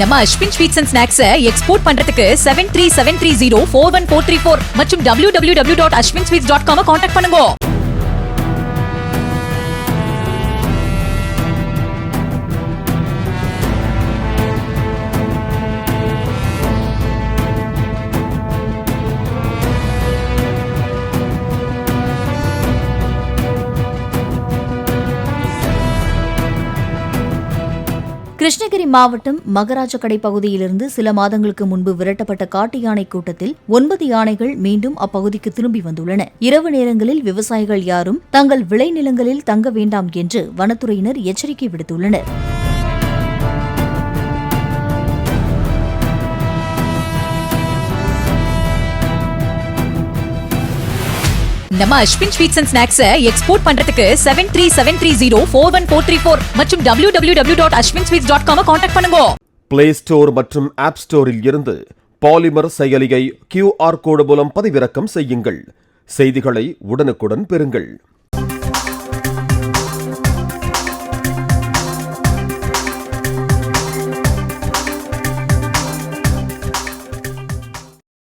நம்ம Ashwin sweets and snacks export பண்றதுக்கு 7373041434 மற்றும் www.ashwinsweets.com கான்டாக்ட் பண்ணுங்க. கிருஷ்ணகிரி மாவட்டம் மகராஜக்கடை பகுதியிலிருந்து சில மாதங்களுக்கு முன்பு விரட்டப்பட்ட காட்டு யானை கூட்டத்தில் 9 யானைகள் மீண்டும் அப்பகுதிக்கு திரும்பி வந்துள்ளன. இரவு நேரங்களில் விவசாயிகள் யாரும் தங்கள் விளைநிலங்களில் தங்க வேண்டாம் என்று வனத்துறையினர் எச்சரிக்கை விடுத்துள்ளனர். நம்ம Ashwin sweets and snacks export பண்றதுக்கு 7373041434 மற்றும் www.ashwinsweets.com கான்டாக்ட் பண்ணுங்க. பிளே ஸ்டோர் மற்றும் ஆப் ஸ்டோரில் இருந்து பாலிமர் செயலியை QR கோடு மூலம் பதிவிறக்கம் செய்யுங்கள். செய்திகளை உடனுக்குடன் பெறுங்கள்.